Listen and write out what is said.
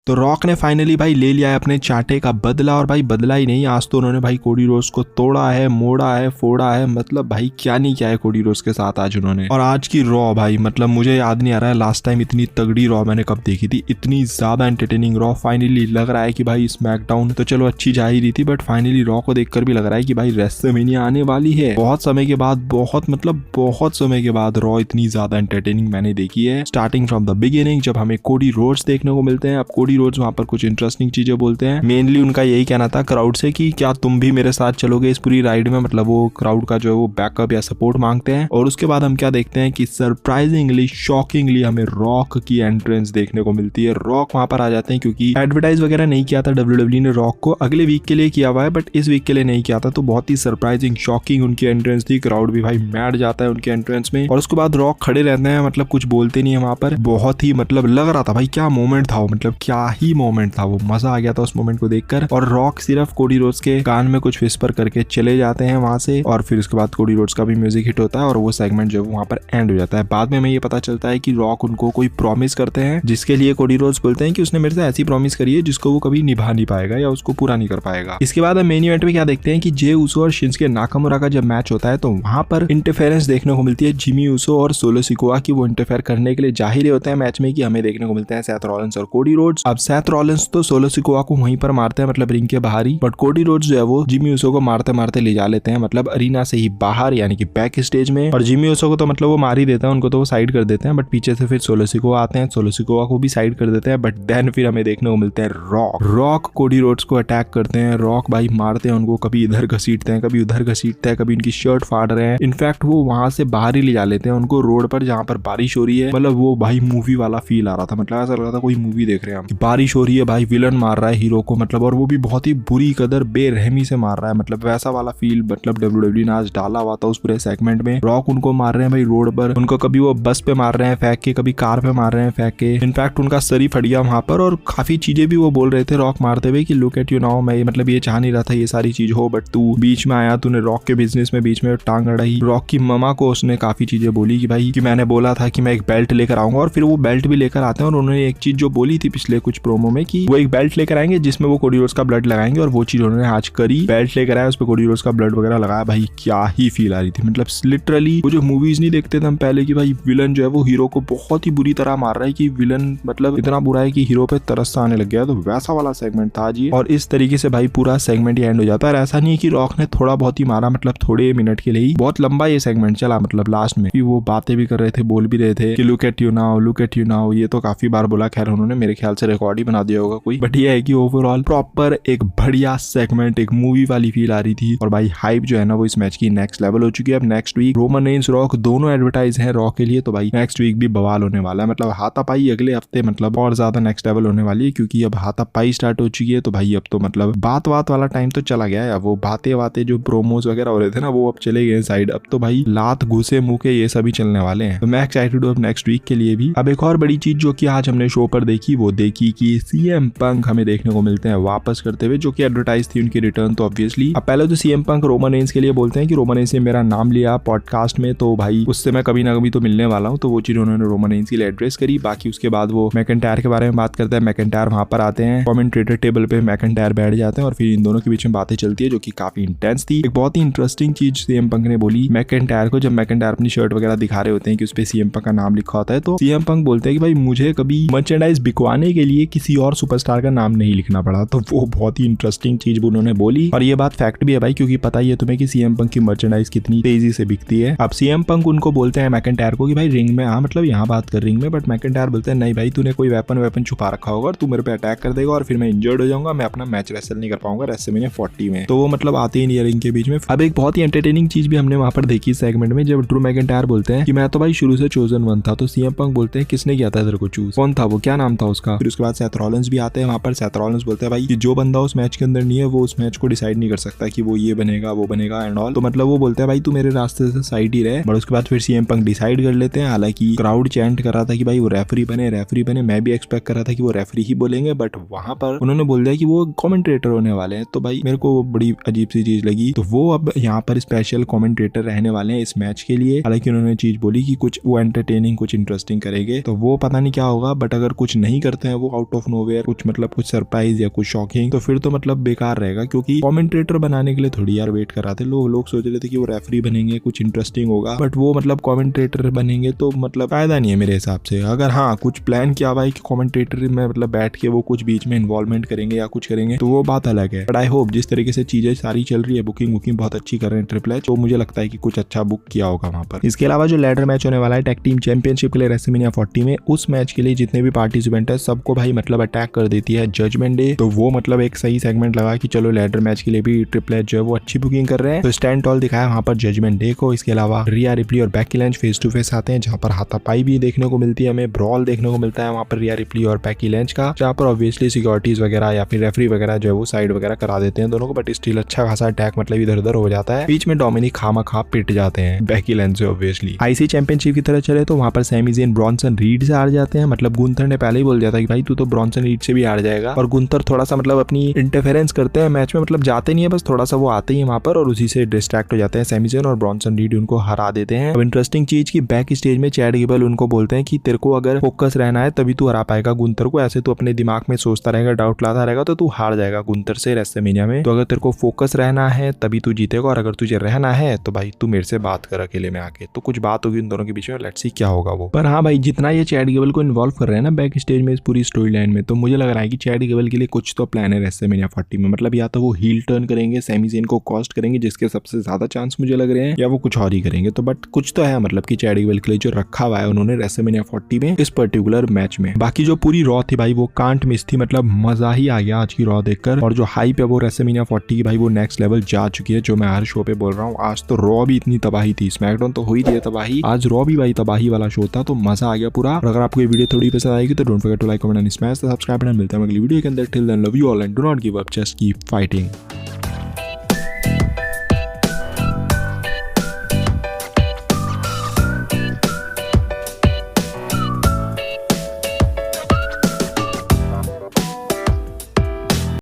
तो रॉक ने फाइनली भाई ले लिया है अपने चाटे का बदला, और भाई बदला ही नहीं, आज तो उन्होंने भाई कोडी रोड्स को तोड़ा है, मोड़ा है, फोड़ा है, मतलब भाई क्या नहीं किया है कोडी रोड्स के साथ आज उन्होंने। और आज की रॉ भाई मतलब मुझे याद नहीं आ रहा है लास्ट टाइम इतनी तगड़ी रॉ मैंने कब देखी थी, इतनी ज्यादा एंटरटेनिंग रॉ। फाइनली लग रहा है कि भाई स्मैकडाउन तो चलो अच्छी जा ही रही थी, बट फाइनली रॉ को देखकर भी लग रहा है कि भाई रेसलमेनिया आने वाली है। बहुत समय के बाद, बहुत समय के बाद रॉ इतनी ज्यादा एंटरटेनिंग मैंने देखी है, स्टार्टिंग फ्रॉम द बिगिनिंग जब हमें कोडी रोड्स देखने को मिलते हैं। अब कोडी रोड्स वहां पर कुछ इंटरेस्टिंग चीजें बोलते हैं। मेनली उनका यही कहना था क्राउड से कि क्या तुम भी मेरे साथ चलोगे इस पूरी राइड में, मतलब वो क्राउड का जो है वो बैकअप या सपोर्ट मांगते हैं। और उसके बाद हम क्या देखते हैं कि सरप्राइजिंगली, शॉकिंगली हमें रॉक की एंट्रेंस देखने को मिलती है। रॉक वहां पर आ जाते हैं क्योंकि एडवर्टाइज वगैरह नहीं किया था WWE ने रॉक को, अगले वीक के लिए किया हुआ है बट इस वीक के लिए नहीं किया था। तो बहुत ही सरप्राइजिंग, शॉकिंग उनकी एंट्रेंस थी। क्राउड भी भाई मैड जाता है उनके एंट्रेंस में, और उसके बाद रॉक खड़े रहते हैं, मतलब कुछ बोलते नहीं है वहां पर। बहुत ही मतलब लग रहा था भाई क्या मोमेंट था वो, मतलब क्या ही मोमेंट था वो, मजा आ गया था उस मोमेंट को देखकर। और रॉक सिर्फ कोडी रोड्स के कान में कुछ विस्पर करके चले जाते हैं वहां से, और फिर उसके बाद कोडी रोड्स का भी म्यूजिक हिट होता है और वो सेगमेंट जो है वहां पर एंड हो जाता है। बाद में हमें ये पता चलता है कि रॉक उनको कोई प्रॉमिस करते हैं, जिसके लिए कोडी रोड्स बोलते हैं कि उसने मेरे से ऐसी प्रॉमिस करी है जिसको वो कभी निभा नहीं पाएगा या उसको पूरा नहीं कर पाएगा। इसके बाद हम मेन इवेंट में क्या देखते हैं कि जे ऊसो और शिंसके नाकामुरा का जब मैच होता है तो वहां पर इंटरफेरेंस देखने को मिलती है जिमी ऊसो और सोलो सिकोआ की। वो इंटरफेयर करने के लिए जा ही रहे होते हैं मैच में कि हमें देखने को मिलते हैं सेथ रॉलिंस और कोडी रोड्स। अब सेथ रॉलिंस तो सोलो सिकोआ को वहीं पर मारते हैं, मतलब रिंग के बाहर ही, बट कोडी रोड्स जो है वो जिमी ऊसो को मारते मारते ले जा लेते हैं, मतलब अरीना से ही बाहर यानी कि बैक स्टेज में। और जिमी ऊसो को तो मतलब वो मार ही देता है, उनको तो वो साइड कर देते हैं, बट पीछे से फिर सोलो सिकोआ आते हैं, सोलो सिकोआ को भी साइड कर देते हैं। बट देन फिर हमें देखने को मिलते हैं रॉक कोडी रोड्स को अटैक करते हैं। रॉक भाई मारते हैं उनको, कभी इधर घसीटते हैं, कभी उधर घसीटते हैं, कभी इनकी शर्ट फाड़ रहे हैं। इनफैक्ट वो वहां से बाहर ही ले जा लेते हैं उनको, रोड पर जहाँ पर बारिश हो रही है। मतलब वो भाई मूवी वाला फील आ रहा था, मतलब ऐसा लग रहा था कोई मूवी देख रहे हैं हम। बारिश हो रही है, भाई विलन मार रहा है हीरो को, मतलब और वो भी बहुत ही बुरी कदर बेरहमी से मार रहा है, मतलब वैसा वाला फील मतलब WWE ने आज डाला हुआ था उस पूरे सेगमेंट में। रॉक उनको मार रहे हैं भाई रोड पर, उनको कभी वो बस पे मार रहे हैं फेंक के, कभी कार पे मार रहे हैं फेंक के। इनफैक्ट उनका सर ही फट गया वहां पर, और काफी चीजें भी वो बोल रहे थे रॉक मारते हुए कि लुक एट यू नाउ, मैं मतलब ये चाह नहीं रहा था ये सारी चीज हो, बट तू बीच में आया, तूने रॉक के बिजनेस में बीच में टांग अड़ाई। रॉक की ममा को उसने काफी चीजें बोली कि भाई कि मैंने बोला था कि मैं एक बेल्ट लेकर आऊंगा, और फिर वो बेल्ट भी लेकर आते हैं। और उन्होंने एक चीज जो बोली थी पिछले कुछ प्रोमो में कि वो एक बेल्ट लेकर आएंगे जिसमें वो कोडी रोड्स का ब्लड लगाएंगे, और वो चीज उन्होंने आज करी। बेल्ट लेकर आया, उस पर कोडी रोड्स का ब्लड वगैरह लगाया। भाई क्या ही फील आ रही थी, मतलब लिटरली वो जो मूवीज नहीं देखते थे हम पहले कि भाई विलन जो है वो हीरो को बहुत ही बुरी तरह मार रहा है, कि विलन मतलब इतना बुरा है कि हीरो पे तरस आने लग गया, तो वैसा वाला सेगमेंट था जी। और इस तरीके से भाई पूरा सेगमेंट ही एंड हो जाता है। ऐसा नहीं है कि रॉक ने थोड़ा बहुत ही मारा, मतलब थोड़े मिनट के लिए ही, बहुत लंबा ये सेगमेंट चला, मतलब लास्ट में वो बातें भी कर रहे थे, बोल भी रहे थे कि look at you now, look at you now. ये तो काफी बार बोला, खैर उन्होंने मेरे ख्याल से रिकॉर्ड ही बना दिया होगा कोई, बट ये है कि ओवरऑल प्रॉपर एक बढ़िया सेगमेंट, एक मूवी वाली फील आ रही थी। और भाई हाइप जो है ना वो इस मैच की नेक्स्ट लेवल हो चुकी है। अब next week Roman Reigns Rock दोनों एडवर्टाइज हैं रॉ के लिए, तो भाई नेक्स्ट वीक भी बवाल होने वाला है, मतलब हाथापाई अगले हफ्ते मतलब और ज्यादा नेक्स्ट लेवल होने वाली है, क्योंकि अब हाथापाई स्टार्ट हो चुकी है। तो भाई अब तो मतलब बात वाला टाइम तो चला गया है, वो बातें जो प्रोमोज वगैरह हो रहे थे ना वो अब चले गए साइड। अब तो भाई लात घुसे मुंह के ये सभी चलने वाले हैं, तो मैं एक्साइटेड हूँ अब नेक्स्ट वीक के लिए भी। अब एक और बड़ी चीज जो कि आज हमने शो पर देखी, वो देखी कि CM पंक हमें देखने को मिलते हैं वापस करते हुए, जो कि एडवर्टाइज थी उनकी रिटर्न। तो ऑब्वियसली अब पहले तो CM पंक रोमन रेंस के लिए बोलते हैं कि रोमन रेंस ने मेरा नाम लिया पॉडकास्ट में, तो भाई उससे मैं कभी ना कभी तो मिलने वाला हूँ, तो वो चीज उन्होंने रोमन रेंस के लिए एड्रेस करी। बाकी उसके बाद वो मैकइंटायर के बारे में बात करते हैं, मैकइंटायर वहां पर आते हैं, कमेंटेटर टेबल पे मैकइंटायर बैठ जाते हैं, और फिर इन दोनों के बीच में बातें चलती है जो कि काफी इंटेंस थी। एक बहुत ही इंटरेस्टिंग चीज CM पंक ने बोली मैकइंटायर को, जब मैकइंटायर अपनी शर्ट वगैरह दिखा रहे होते हैं कि उस पे CM पंक का नाम लिखा होता है, तो CM पंक बोलते हैं कि भाई मुझे कभी मर्चेंडाइज बिकवाने के लिए किसी और सुपरस्टार का नाम नहीं लिखना पड़ा। तो वो बहुत ही इंटरेस्टिंग चीज उन्होंने बोली, और ये बात फैक्ट भी है भाई, क्योंकि पता ही है तुम्हें कि CM पंक की मर्चेंडाइज कितनी तेजी से बिकती है। अब CM पंक उनको बोलते हैं मैकइंटायर को कि भाई रिंग में आ, मतलब यहाँ बात कर रिंग में, बट मैकइंटायर बोलते हैं नहीं भाई तूने कोई वेपन छुपा रखा होगा और तू मेरे पे अटैक कर देगा और फिर मैं इंजर्ड हो जाऊंगा, मैं अपना मैच रेसल नहीं कर पाऊंगा रेसलमेनिया 40 में। तो वो मतलब आते ही नहीं रिंग के बीच में। अब एक बहुत ही एंटरटेनिंग चीज भी हमने वहां पर देखी सेगमेंट में, जब ड्रू मैकइंटायर बोलते हैं कि मैं तो भाई शुरू से चोजन वन था, तो CM पंक बोलते हैं किसने किया था तेरे को चूज, कौन था वो, क्या नाम था उसका। फिर उसके बाद सेथ रॉलिंस भी आते हैं वहां पर। सेथ रॉलिंस बोलते हैं भाई कि जो बंदा उस मैच के अंदर नहीं है वो उस मैच को डिसाइड नहीं कर सकता कि वो ये बनेगा वो बनेगा एंड ऑल। तो मतलब वो बोलते हैं भाई तू मेरे रास्ते से साइड ही रहे। और उसके बाद फिर CM पंक डिसाइड कर लेते हैं, हालांकि क्राउड चैंट कर रहा था कि भाई वो रेफरी बने। मैं भी एक्सपेक्ट कर रहा था कि वो रेफरी ही बोलेंगे, बट वहां पर उन्होंने बोल दिया कि वो कमेंटेटर होने वाले हैं। तो भाई मेरे को बड़ी अजीब सी चीज लगी, तो वो अब यहाँ पर स्पेशल कमेंटेटर रहने वाले हैं इस मैच के लिए। हालांकि उन्होंने चीज बोली कि कुछ वो एंटरटेनिंग कुछ इंटरेस्टिंग करेंगे, तो वो पता नहीं क्या होगा, बट अगर कुछ नहीं करते हैं वो आउट ऑफ नोवेयर कुछ मतलब कुछ सरप्राइज या कुछ शॉकिंग, तो फिर तो मतलब बेकार रहेगा, क्योंकि कमेंटेटर बनाने के लिए थोड़ी यार वेट कर रहे थे लोग सोच रहे थे कि वो रेफरी बनेंगे, कुछ इंटरेस्टिंग होगा, बट वो मतलब कमेंटेटर बनेंगे तो मतलब फायदा नहीं है मेरे हिसाब से। अगर हाँ कुछ प्लान किया हुआ है कि कमेंटेटर में मतलब बैठ के वो कुछ बीच में इन्वॉल्वमेंट करेंगे या कुछ करेंगे तो वो बात अलग है, बट आई होप जिस तरीके से चीजें सारी चल रही है, बुकिंग बहुत अच्छी कर रहे हैं ट्रिपल एच, तो मुझे लगता है कि कुछ अच्छा बुक किया होगा वहां पर। इसके अलावा जो लैडर मैच होने वाला है टैग टीम चैंपियनशिप के लिए रेसलमेनिया 40 में, उस मैच के लिए जितने भी पार्टिसिपेंट है सबको भाई मतलब अटैक कर देती है जजमेंट डे, तो वो मतलब एक सही सेगमेंट लगा कि चलो लैडर मैच के लिए भी ट्रिपल एच जो है वो अच्छी बुकिंग कर रहे हैं, तो स्टैंड टॉल दिखाया वहां पर जजमेंट डे को। इसके अलावा रिया रिप्ली और Becky Lynch face to face आते हैं, जहां पर हाथापाई भी देखने को मिलती है, हमें ब्रॉल देखने को मिलता है वहां पर रिया रिप्ली और बेकी लिंच का, जहां पर ऑब्वियसली सिक्योरिटीज वगैरह या फिर रेफरी वगैरह जो है वो साइड वगैरह करा देते हैं दोनों को, बट स्टिल अच्छा खासा अटैक मतलब इधर उधर हो जाता है। बीच में डोमिनिक खामा खा पिट जाते हैं बेकी लिंच से ऑब्वियसली। आईसी चैंपियनशिप की तरह चले तो वहां पर सैमी ज़ेन ब्रॉन्सन रीड से हार जाते हैं, मतलब गुंथर ने पहले ही बोल दिया था कि भाई तू तो ब्रॉन्सन रीड से भी हार जाएगा, और गुंथर थोड़ा सा मतलब अपनी इंटरफेरेंस करते हैं मैच में, मतलब जाते नहीं है बस थोड़ा सा वो आते ही वहां पर और उसी से डिस्ट्रैक्ट हो जाते हैं सैमी ज़ेन और ब्रॉन्सन रीड उनको हरा देते हैं। अब इंटरेस्टिंग चीज की बैक स्टेज में चैड गेबल उनको बोलते हैं कि तेरे को अगर फोकस रहना है तभी तू हरा पाएगा गुंथर को, ऐसे तू अपने दिमाग में सोचता रहेगा डाउट लाता रहेगा तो तू हार जाएगा गुंथर से रेसलमेनिया में, तो अगर तेरे को फोकस रहना है तभी तू जीतेगा, और अगर तुझे रहना है तो भाई तू मेरे से बात कर अकेले में आके, तो कुछ बात होगी इन दोनों के बीच में, लेट्स सी क्या होगा वो। पर हाँ भाई जितना ये चैड गेबल को इन्वॉल्व कर रहे हैं ना बैक स्टेज में इस पूरी स्टोरी लाइन में, तो मुझे लग रहा है कि चैड गेबल के लिए कुछ तो प्लान है रेसलमेनिया 40 में, मतलब या तो वो हील टर्न करेंगे सैमी ज़ेन को कॉस्ट करेंगे जिसके सबसे ज्यादा चांस मुझे लग रहे हैं, या वो कुछ और ही करेंगे, तो बट कुछ तो है मतलब कि चैड गेबल के लिए जो रखा हुआ है उन्होंने रेसलमेनिया 40 में इस पर्टिकुलर मैच में। बाकी जो पूरी रॉ थी भाई वो कांट मिस थी, मतलब मजा ही आ गया आज की रॉ देखकर, और जो हाइप है वो रेसलमेनिया 40 की भाई वो नेक्स्ट लेवल जा चुकी है, जो मैं हर शो पे बोल रहा हूँ। आज तो रॉ भी इतनी तबाही थी, स्मैकडाउन तो हो ही रही है तबाही, आज रॉ भी भाई तबाही वाला शो था, तो मजा आ गया पूरा। और अगर आपको ये वीडियो थोड़ी पसंद आएगी तो don't forget to like comment and smash the subscribe button. मिलता है अगली वीडियो के अंदर, till then love you all and do not give up, just keep fighting.